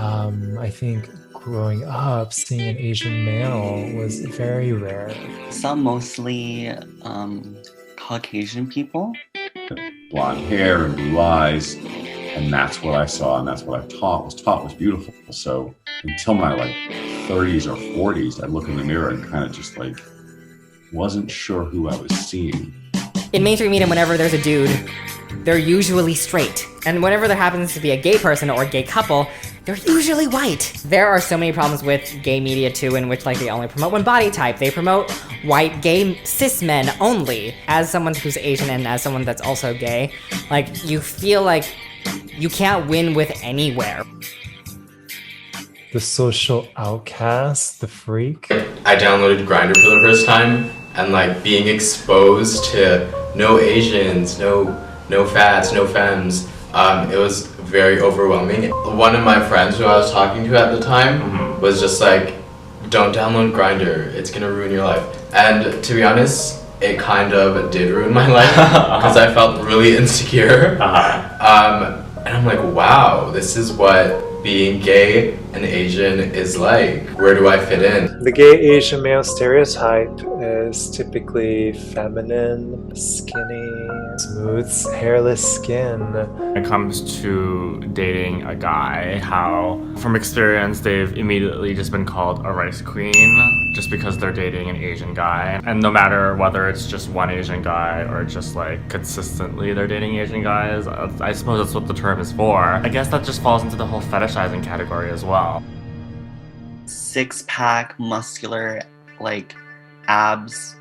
I think growing up, seeing an Asian male was very rare. Some mostly Caucasian people. Blonde hair and blue eyes, and that's what I saw, and that's what I was taught was beautiful. So until my 30s or 40s, I'd look in the mirror and kind of just wasn't sure who I was seeing. In mainstream media, whenever there's a dude, they're usually straight. And whenever there happens to be a gay person or a gay couple, they're usually white. There are so many problems with gay media too, in which they only promote one body type. They promote white, gay, cis men only. As someone who's Asian and as someone that's also gay, you feel like you can't win with anywhere. The social outcast, the freak. I downloaded Grindr for the first time, and being exposed to no Asians, no fads, no femmes, it was very overwhelming. One of my friends who I was talking to at the time was just don't download Grindr, it's gonna ruin your life. And to be honest, it kind of did ruin my life because I felt really insecure. And I'm like, wow, this is what being gay and Asian is like. Where do I fit in? The gay Asian male stereotype is typically feminine, skinny, smooth, hairless skin. When it comes to dating a guy, how from experience they've immediately just been called a rice queen just because they're dating an Asian guy. And no matter whether it's just one Asian guy or just consistently they're dating Asian guys, I suppose that's what the term is for. I guess that just falls into the whole fetishizing category as well. Six-pack, muscular, abs,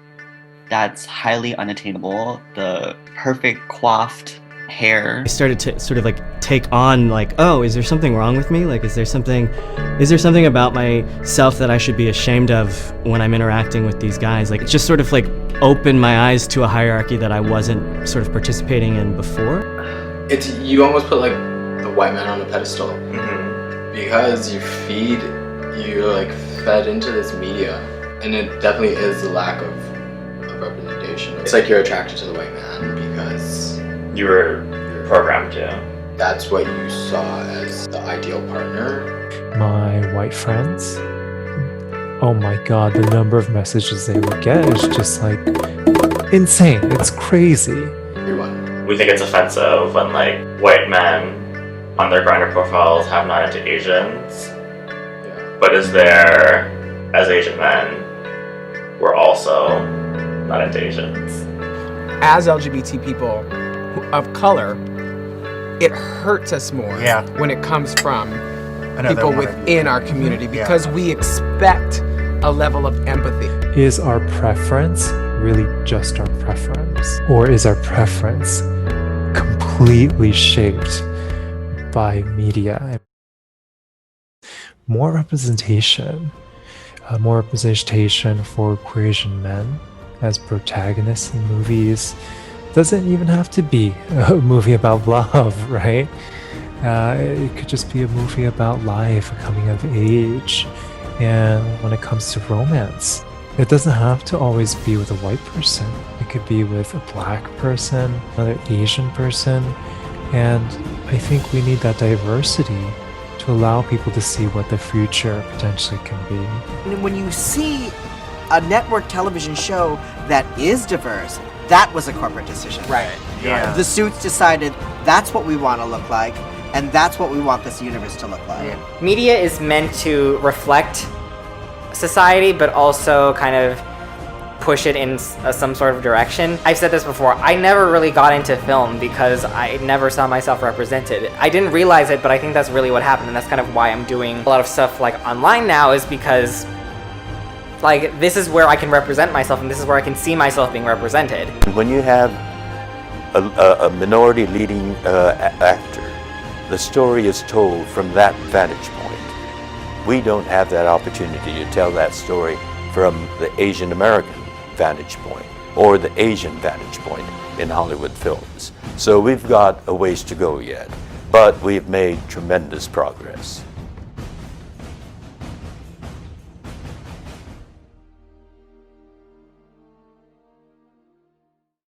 that's highly unattainable. The perfect coiffed hair. I started to sort of take on oh, is there something wrong with me? Is there something about myself that I should be ashamed of when I'm interacting with these guys? It just sort of opened my eyes to a hierarchy that I wasn't sort of participating in before. You almost put the white man on a pedestal because you're fed into this media, and it definitely is the lack of representation. It's you're attracted to the white man because You were programmed to. That's what you saw as the ideal partner. My white friends, oh my god, the number of messages they would get is just insane. It's crazy. Everyone. We think it's offensive when white men on their Grindr profiles have not into Asians. Yeah. But is there, as Asian men, we're also not into Asians. As LGBT people of color, it hurts us more when it comes from people within our community because we expect a level of empathy. Is our preference really just our preference? Or is our preference completely shaped by media? More representation for queer Asian men as protagonists in movies. Doesn't even have to be a movie about love, right? It could just be a movie about life, coming of age. And when it comes to romance, it doesn't have to always be with a white person. It could be with a black person, another Asian person. And I think we need that diversity to allow people to see what the future potentially can be. And when you see a network television show that is diverse, that was a corporate decision. Right. Yeah. The Suits decided that's what we want to look like, and that's what we want this universe to look like. Yeah. Media is meant to reflect society, but also kind of push it in some sort of direction. I've said this before, I never really got into film because I never saw myself represented. I didn't realize it, but I think that's really what happened, and that's kind of why I'm doing a lot of stuff online now, is because this is where I can represent myself, and this is where I can see myself being represented. When you have a minority leading actor, the story is told from that vantage point. We don't have that opportunity to tell that story from the Asian American vantage point or the Asian vantage point in Hollywood films. So we've got a ways to go yet, but we've made tremendous progress.